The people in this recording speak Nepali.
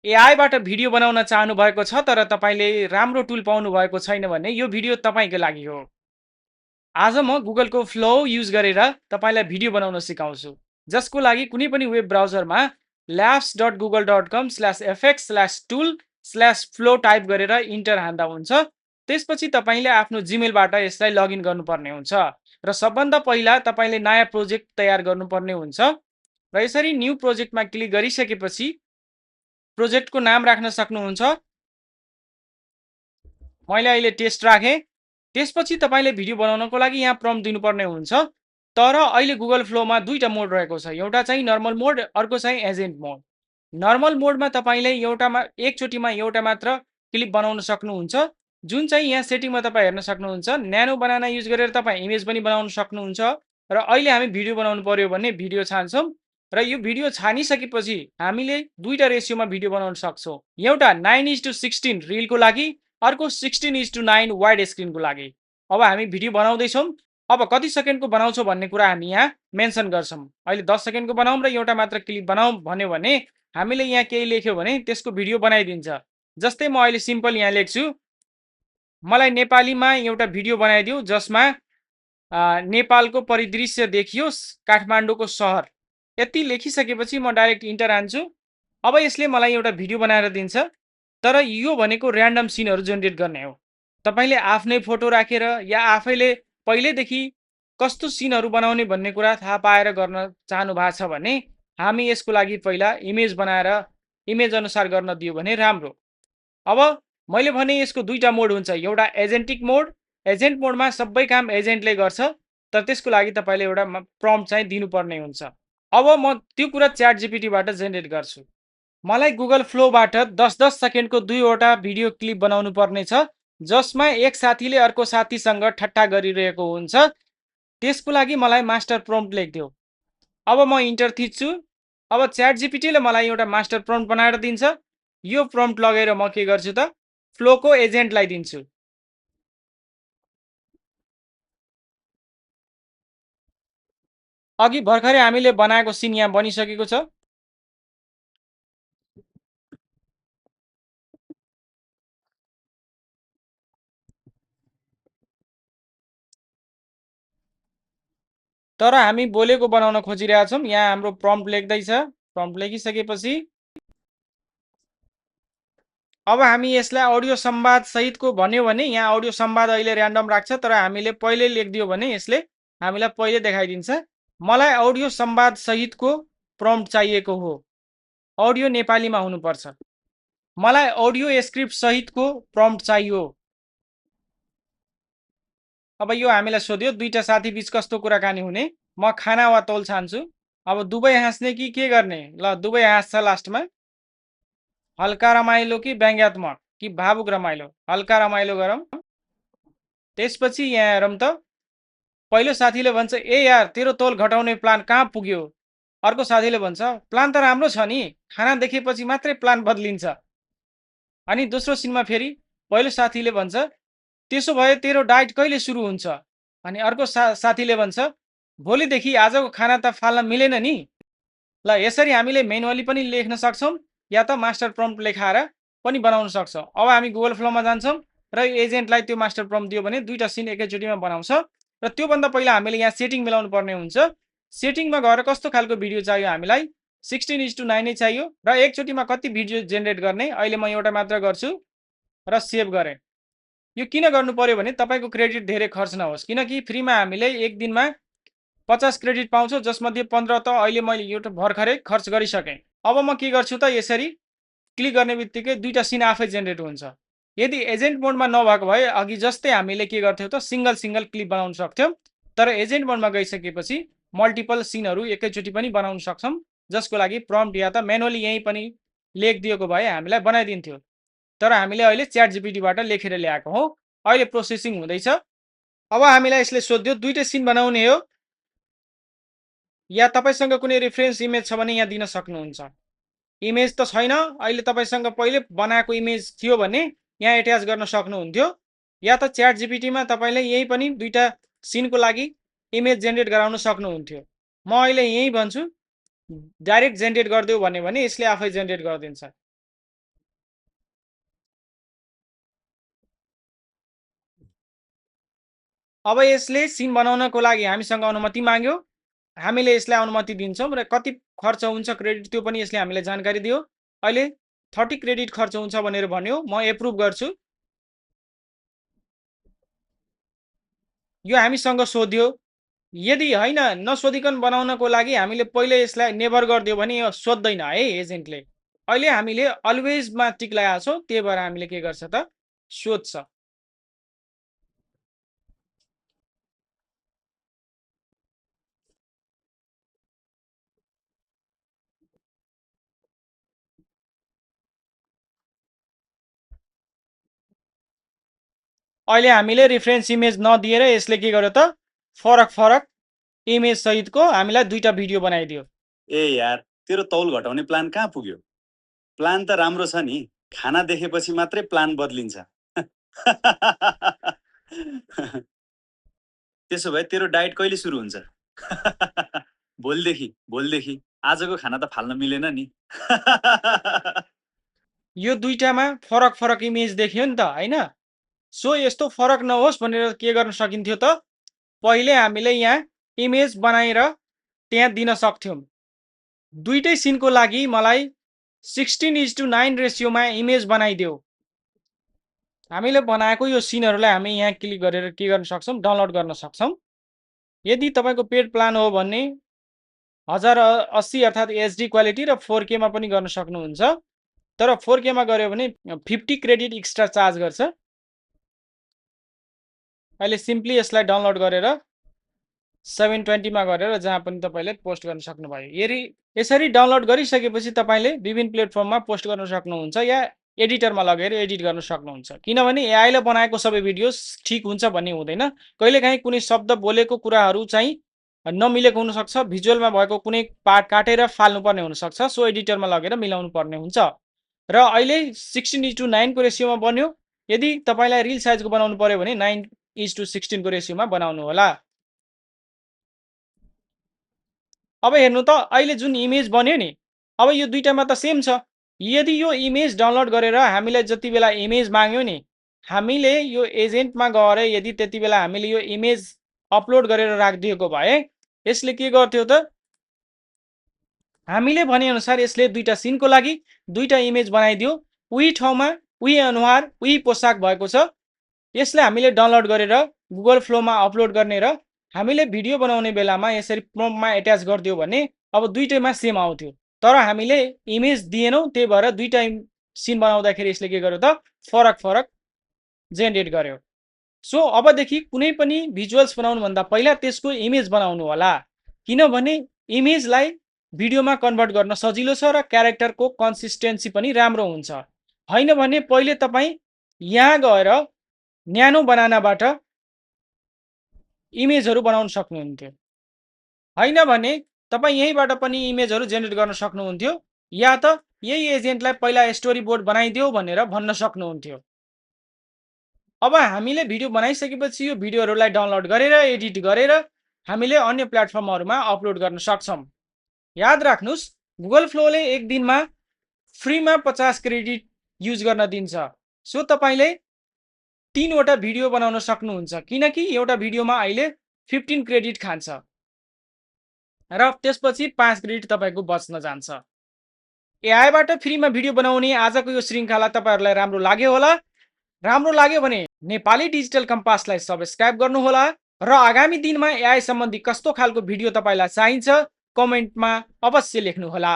एआईबाट भिडियो बनाउन चाहनु भएको छ तर तपाईँले राम्रो टुल पाउनु भएको छैन भने यो भिडियो तपाईँको लागि हो। आज म गुगलको फ्लो युज गरेर तपाईँलाई भिडियो बनाउन सिकाउँछु, जसको लागि कुनै पनि वेब ब्राउजरमा labs.google.com/fx/tool/flow टाइप गरेर इन्टर हान्दा हुन्छ। त्यसपछि तपाईँले आफ्नो जिमेलबाट यसलाई लगइन गर्नुपर्ने हुन्छ र सबभन्दा पहिला तपाईँले नयाँ प्रोजेक्ट तयार गर्नुपर्ने हुन्छ र यसरी न्यू प्रोजेक्टमा क्लिक गरिसकेपछि प्रोजेक्टको नाम राख्न सक्नुहुन्छ। मैले अहिले टेस्ट राखेँ। त्यसपछि तपाईँले भिडियो बनाउनको लागि यहाँ प्रम्प्ट दिनुपर्ने हुन्छ। तर अहिले गुगल फ्लोमा दुईटा मोड रहेको छ, एउटा चाहिँ नर्मल मोड, अर्को चाहिँ एजेन्ट मोड। नर्मल मोडमा तपाईँले एकचोटिमा एउटा मात्र क्लिप बनाउन सक्नुहुन्छ, जुन चाहिँ यहाँ सेटिङमा तपाईँ हेर्न सक्नुहुन्छ। न्यानो बनाना युज गरेर तपाईँ इमेज पनि बनाउन सक्नुहुन्छ र अहिले हामी भिडियो बनाउनु पर्यो भने भिडियो छान्छौँ र यो भिडियो छानिसकेपछि हामीले दुईटा रेसियोमा भिडियो बनाउन सक्छौँ, एउटा 9:16 रिलको लागि, अर्को 16:9 वाइड स्क्रिनको लागि। अब हामी भिडियो बनाउँदैछौँ। अब कति सेकेन्डको बनाउँछौँ भन्ने कुरा हामी यहाँ मेन्सन गर्छौँ। अहिले 10 सेकेन्डको बनाऊँ र एउटा मात्र क्लिप बनाऊँ भन्यो भने हामीले यहाँ केही लेख्यो भने त्यसको भिडियो बनाइदिन्छ। जस्तै म अहिले सिम्पल यहाँ लेख्छु, मलाई नेपालीमा एउटा भिडियो बनाइदिऊ जसमा नेपालको परिदृश्य देखियोस्, काठमाडौँको सहर। यति लेखिसकेपछि म डाइरेक्ट इन्टर हान्छु। अब यसले मलाई एउटा भिडियो बनाएर दिन्छ, तर यो भनेको ऱ्यान्डम सिनहरू जेनेरेट गर्ने हो। तपाईँले आफ्नै फोटो राखेर या आफैले पहिल्यैदेखि कस्तो सिनहरू बनाउने भन्ने कुरा थाहा पाएर गर्न चाहनु भएको छ भने हामी यसको लागि पहिला इमेज बनाएर इमेज अनुसार गर्न दियो भने राम्रो। अब मैले भने यसको दुईटा मोड हुन्छ, एउटा एजेन्टिक मोड। एजेन्ट मोडमा सबै काम एजेन्टले गर्छ, तर त्यसको लागि तपाईँले एउटा प्रम्प्ट चाहिँ दिनुपर्ने हुन्छ। अब म त्यो कुरा च्याट जिपिटीबाट जेनेरेट गर्छु। मलाई गुगल फ्लोबाट 10-10 सेकेन्डको दुईवटा भिडियो क्लिप बनाउनु पर्ने छ, जसमा एक साथीले अर्को साथीसँग ठट्टा गरिरहेको हुन्छ। त्यसको लागि मलाई मास्टर प्रम्प्ट लेखिदियो। अब म इन्टर थिच्छु। अब च्याट जिपिटीले मलाई एउटा मास्टर प्रम्प्ट बनाएर दिन्छ। यो प्रम्प्ट लगेर म के गर्छु त फ्लोको एजेन्टलाई दिन्छु। अघि भर्खरै हामीले बनाएको सिन यहाँ बनिसकेको छ। तर हामी बोलेको बनाउन खोजिरहेका छौँ। यहाँ हाम्रो प्रम्प्ट लेख्दैछ। प्रम्प्ट लेखिसकेपछि अब हामी यसलाई अडियो संवाद सहितको भन्यो भने यहाँ अडियो संवाद अहिले ऱ्यान्डम राख्छ, तर हामीले पहिले लेखिदियो भने यसले हामीलाई पहिले देखाइदिन्छ। मलाई अडियो संवाद सहितको प्रम्प्ट चाहिएको हो, अडियो नेपालीमा हुनुपर्छ। मलाई अडियो स्क्रिप्ट सहितको प्रम्प्ट चाहियो। अब यो हामीलाई सोध्यो दुईटा साथी बीच कस्तो कुराकानी हुने, म खाना वा तौल छान्छु। अब दुवै हाँस्ने कि के गर्ने? ल दुवै हाँस्छ लास्टमा। हल्का रमाइलो कि व्यङ्ग्यात्मक कि भावुक रमाइलो? हल्का रमाइलो गरौँ। त्यसपछि यहाँ हेरौँ त, पहिलो साथीले भन्छ ए यार तेरो तौल घटाउने प्लान कहाँ पुग्यो? अर्को साथीले भन्छ प्लान त राम्रो छ नि, खाना देखेपछि मात्रै प्लान बदलिन्छ। अनि दोस्रो सिनमा फेरि पहिलो साथीले भन्छ त्यसो भए तेरो डाइट कहिले सुरु हुन्छ? अनि अर्को साथीले भन्छ भोलिदेखि आजको खाना त फाल्न मिलेन नि। ल यसरी हामीले मेनुअली पनि लेख्न सक्छौँ या त मास्टर प्रम्प्ट लेखाएर पनि बनाउन सक्छौँ। अब हामी गुगल फ्लोमा जान्छौँ र एजेन्टलाई त्यो मास्टर प्रम्प्ट दियो भने दुईटा सिन एकैचोटिमा बनाउँछ। र त्योभन्दा पहिला हामीले यहाँ सेटिङ मिलाउनु पर्ने हुन्छ। सेटिङमा गएर कस्तो खालको भिडियो चाहियो हामीलाई? 16:9 नै चाहियो र एकचोटिमा कति भिडियो जेनेरेट गर्ने? अहिले म एउटा मात्र गर्छु र सेभ गरेँ। यो किन गर्नु पर्यो भने तपाईँको क्रेडिट धेरै खर्च नहोस्, किनकि फ्रीमा हामीले एक दिनमा 50 क्रेडिट पाउँछौँ, जसमध्ये 15 त अहिले मैले यो भर्खरै खर्च गरिसकेँ। अब म के गर्छु त यसरी क्लिक गर्ने बित्तिकै दुईटा सिन आफै जेनेरेट हुन्छ। यदि एजेन्ट मोडमा नभएको भए अघि जस्तै हामीले के गर्थ्यौँ त सिंगल सिंगल क्लिप बनाउन सक्थ्यौँ, तर एजेन्ट मोडमा गइसकेपछि मल्टिपल सिनहरू एकैचोटि पनि बनाउन सक्छौँ, जसको लागि प्रम्प्ट या त म्यानुअली यहीँ पनि लेखिदिएको भए हामीलाई बनाइदिन्थ्यो। तर हामीले अहिले च्याट जिपिटीबाट लेखेर ल्याएको हौ। अहिले प्रोसेसिङ हुँदैछ। अब हामीलाई यसले सोध्यो दुईटै सिन बनाउने हो या तपाईँसँग कुनै रेफरेन्स इमेज छ भने यहाँ दिन सक्नुहुन्छ। इमेज त छैन, अहिले तपाईँसँग पहिले बनाएको इमेज थियो भने यहाँ एट्याच गर्न सक्नुहुन्थ्यो, या त च्याट जिपिटीमा तपाईँले यही पनि दुईटा सिनको लागि इमेज जेनेरेट गराउन सक्नुहुन्थ्यो। म अहिले यही भन्छु डाइरेक्ट जेनेरेट गरिदियो भने यसले आफै जेनेरेट गरिदिन्छ। अब यसले सिन बनाउनको लागि हामीसँग अनुमति माग्यो, हामीले यसलाई अनुमति दिन्छौँ र कति खर्च हुन्छ क्रेडिट त्यो पनि यसले हामीलाई जानकारी दियो। अहिले 30 क्रेडिट खर्च हुन्छ भनेर भन्यो, म एप्रुभ गर्छु। यो हामीसँग सोध्यो, यदि होइन नसोधिकन बनाउनको लागि हामीले पहिले यसलाई नेभर गरिदियो भने यो सोध्दैन है एजेन्टले। अहिले हामीले अलवेजमा टिक लगाएको छौँ, त्यही भएर हामीले के गर्छ त सोध्छ। अहिले हामीले रेफरेन्स इमेज नदिएर यसले के गर्यो त फरक फरक इमेज सहितको हामीलाई दुईटा भिडियो बनाइदियो। ए यार, तेरो तौल घटाउने प्लान कहाँ पुग्यो? प्लान त राम्रो छ नि, खाना देखेपछि मात्रै प्लान बदलिन्छ। त्यसो भए तेरो डाइट कहिले सुरु हुन्छ? भोलिदेखि आजको खाना त फाल्न मिलेन नि। यो दुईटामा फरक फरक इमेज देखियो नि त हैन। सो यस्तो फरक नहोस् भनेर के गर्न सकिन्थ्यो त पहिले हामीले यहाँ इमेज बनाएर त्यहाँ दिन सक्थ्यौँ। दुईटै सिनको लागि मलाई 16:9 रेसियोमा इमेज बनाइदेऊ। हामीले बनाएको यो सिनहरूलाई हामी यहाँ क्लिक गरेर के गर्न सक्छौँ डाउनलोड गर्न सक्छौँ। यदि तपाईँको पेड प्लान हो भने 1080 अर्थात् एचडी क्वालिटी र 4K मा पनि गर्न सक्नुहुन्छ। तर 4K मा गर्यो भने 50 क्रेडिट एक्स्ट्रा चार्ज गर्छ। अहिले सिम्पली यसलाई डाउनलोड गरेर 720 मा गरेर जहाँ पनि तपाईँले पोस्ट गर्न सक्नुभयो। यसरी डाउनलोड गरिसकेपछि तपाईँले विभिन्न प्लेटफर्ममा पोस्ट गर्न सक्नुहुन्छ या एडिटरमा लगेर एडिट गर्न सक्नुहुन्छ। किनभने एआईले बनाएको सबै भिडियोस ठिक हुन्छ भन्ने हुँदैन। कहिलेकाहीँ कुनै शब्द बोलेको कुराहरू चाहिँ नमिलेको हुनसक्छ, भिजुअलमा भएको कुनै पार्ट काटेर फाल्नुपर्ने हुनसक्छ। सो एडिटरमा लगेर मिलाउनु पर्ने हुन्छ। र अहिले 16:9 को रेसियोमा बन्यो। यदि तपाईँलाई रिल साइजको बनाउनु पर्यो भने 9:16 को रेसियोमा बनाउनु होला। अब हेर्नु त अहिले जुन इमेज बन्यो नि, अब यो दुईटामा त सेम छ। यदि यो इमेज डाउनलोड गरेर हामीलाई जति बेला इमेज माग्यो नि, हामीले यो एजेन्टमा गएर यदि त्यति बेला हामीले यो इमेज अपलोड गरेर राखिदिएको भए यसले के गर्थ्यो त हामीले भने अनुसार यसले दुईटा सिनको लागि दुईटा इमेज बनाइदियो। उही ठाउँमा उही अनुहार उही पोसाक भएको छ। यसले हामीले डाउनलोड गरेर गुगल फ्लोमा अपलोड गर्ने र हामीले भिडियो बनाउने बेलामा यसरी प्रम्पटमा एट्याच गरिदियो भने अब दुईटैमा सेम आउँथ्यो। तर हामीले इमेज दिएनौँ, त्यही भएर दुईटा सिन बनाउँदाखेरि यसले के गर्यो त फरक फरक जेनेरेट गर्यो। सो अबदेखि कुनै पनि भिजुअल्स बनाउनुभन्दा पहिला त्यसको इमेज बनाउनु होला। किनभने इमेजलाई भिडियोमा कन्भर्ट गर्न सजिलो छ र क्यारेक्टरको कन्सिस्टेन्सी पनि राम्रो हुन्छ। होइन भने पहिले तपाईँ यहाँ गएर न्यानो बनानाबाट इमेजहरू बनाउन सक्नुहुन्थ्यो। होइन भने तपाईँ यहीँबाट पनि इमेजहरू जेनेरेट गर्न सक्नुहुन्थ्यो, या त यही एजेन्टलाई पहिला स्टोरी बोर्ड बनाइदियो भनेर भन्न सक्नुहुन्थ्यो। अब हामीले भिडियो बनाइसकेपछि यो भिडियोहरूलाई डाउनलोड गरेर एडिट गरेर हामीले अन्य प्लेटफर्महरूमा अपलोड गर्न सक्छौँ। याद राख्नुहोस्, गुगल फ्लोले एक दिनमा फ्रीमा 50 क्रेडिट युज गर्न दिन्छ। सो तपाईँले 3वटा भिडियो बनाउन सक्नुहुन्छ, किनकि एउटा भिडियोमा अहिले 15 क्रेडिट खान्छ र त्यसपछि 5 क्रेडिट तपाईँको बच्न जान्छ। एआईबाट फ्रीमा भिडियो बनाउने आजको यो श्रृङ्खला तपाईँहरूलाई राम्रो लाग्यो होला। राम्रो लाग्यो भने नेपाली डिजिटल कम्पासलाई सब्स्क्राइब गर्नुहोला र आगामी दिनमा एआई सम्बन्धी कस्तो खालको भिडियो तपाईँलाई चाहिन्छ कमेन्टमा अवश्य लेख्नुहोला।